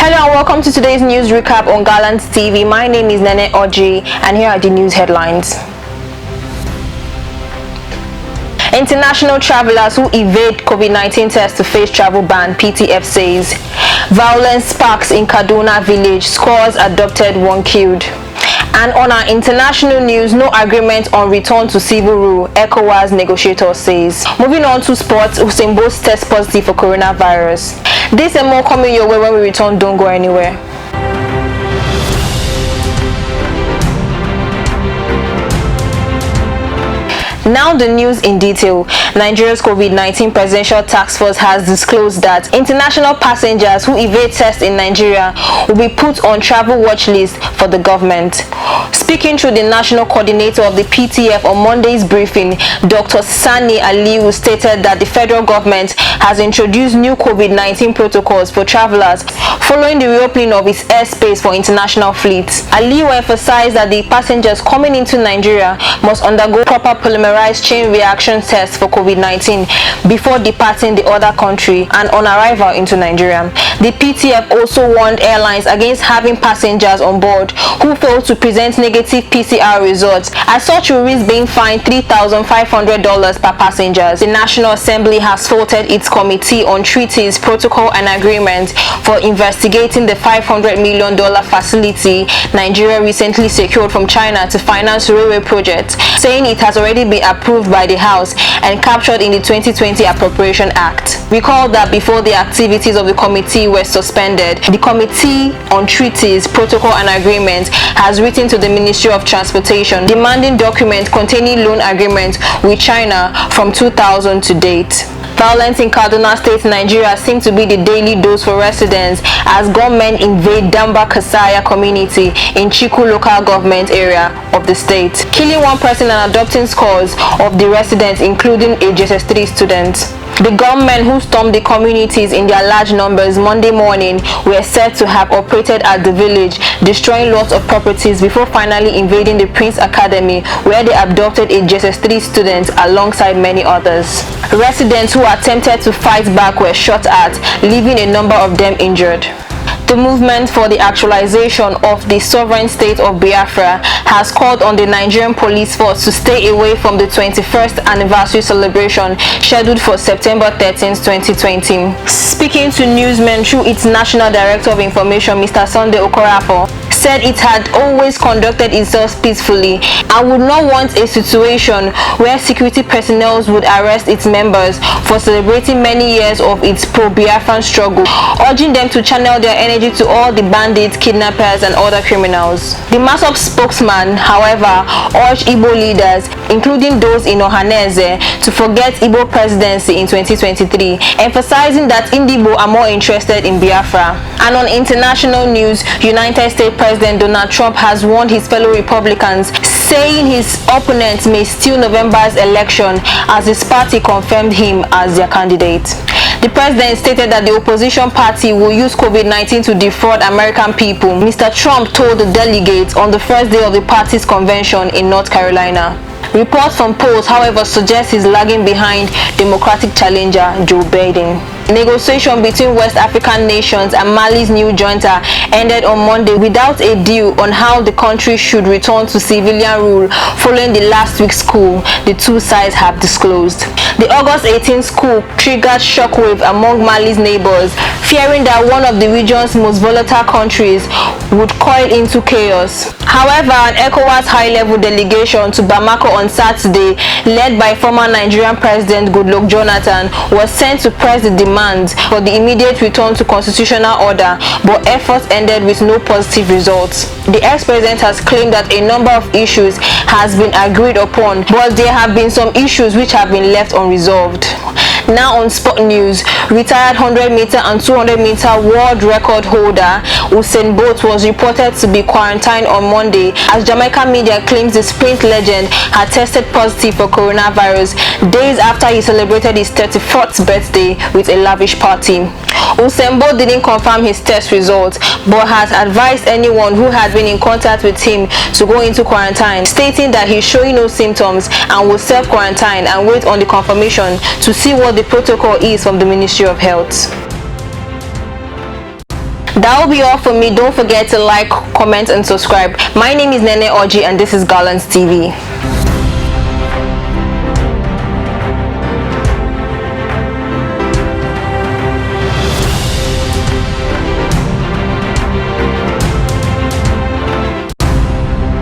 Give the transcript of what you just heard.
Hello and welcome to today's news recap on Gallant TV. My name is Nene Oji and here are the news headlines. International travelers who evade COVID-19 tests to face travel ban, PTF says. Violence sparks in Kaduna village, scores adopted, one killed. And on our international news, no agreement on return to civil rule, ECOWAS negotiator says. Moving on to sports, Usain Bolt tests positive for coronavirus. This and more coming your way when we return. Don't go anywhere. Now the news in detail. Nigeria's COVID-19 Presidential Task Force has disclosed that international passengers who evade tests in Nigeria will be put on travel watch list for the government. Speaking through the national coordinator of the PTF on Monday's briefing, Dr. Sani Aliyu stated that the federal government has introduced new COVID-19 protocols for travelers following the reopening of its airspace for international fleets. Aliyu emphasized that the passengers coming into Nigeria must undergo proper polymerase chain reaction tests for COVID-19 before departing the other country and on arrival into Nigeria. The PTF also warned airlines against having passengers on board who fail to present negative PCR results, as such will risk being fined $3,500 per passenger. The National Assembly has faulted its Committee on Treaties, Protocol and Agreement for investigating the $500 million facility Nigeria recently secured from China to finance railway projects, saying it has already been approved by the House and captured in the 2020 Appropriation Act. Recall that before the activities of the committee were suspended, the Committee on Treaties, Protocol and Agreement has written to the Ministry of Transportation demanding documents containing loan agreements with China from 2000 to date. Violence in Kaduna State, Nigeria seems to be the daily dose for residents as gunmen invade Damba Kasaya community in Chiku local government area of the state, killing one person and adopting scores of the residents, including a JSS3 student. The gunmen who stormed the communities in their large numbers Monday morning were said to have operated at the village, destroying lots of properties before finally invading the Prince Academy, where they abducted a JSS3 student alongside many others. Residents who attempted to fight back were shot at, leaving a number of them injured. The movement for the actualization of the sovereign state of Biafra has called on the Nigerian police force to stay away from the 21st anniversary celebration scheduled for September 13, 2020. Speaking to newsmen through its National Director of Information, Mr. Sunday Okorafor, said it had always conducted itself peacefully and would not want a situation where security personnel would arrest its members for celebrating many years of its pro-Biafran struggle, urging them to channel their energy to all the bandits, kidnappers and other criminals. The MASOP spokesman, however, urged Igbo leaders, including those in Ohaneze, to forget Igbo presidency in 2023, emphasizing that Indibo are more interested in Biafra. And on international news, United States President Donald Trump has warned his fellow Republicans, saying his opponents may steal November's election as his party confirmed him as their candidate. The president stated that the opposition party will use COVID-19 to defraud American people. Mr. Trump told the delegates on the first day of the party's convention in North Carolina. Reports from polls, however, suggest he's lagging behind Democratic challenger Joe Biden. Negotiation between West African nations and Mali's new junta ended on Monday without a deal on how the country should return to civilian rule following the last week's coup, the two sides have disclosed. The August 18th coup triggered shockwave among Mali's neighbors, fearing that one of the region's most volatile countries would coil into chaos. However, an ECOWAS high-level delegation to Bamako on Saturday, led by former Nigerian President Goodluck Jonathan, was sent to press the demands for the immediate return to constitutional order, but efforts ended with no positive results. The ex-president has claimed that a number of issues has been agreed upon, but there have been some issues which have been left unresolved. Now on sport news, retired 100-meter and 200-meter world record holder Usain Bolt was reported to be quarantined on Monday as Jamaican media claims the sprint legend had tested positive for coronavirus days after he celebrated his 34th birthday with a lavish party. Usain Bolt didn't confirm his test results but has advised anyone who had been in contact with him to go into quarantine, stating that he's showing no symptoms and will self-quarantine and wait on the confirmation to see what the protocol is from the Ministry of Health. That will be all for me. Don't forget to like, comment and subscribe. My name is Nene Oji and this is Garlands TV.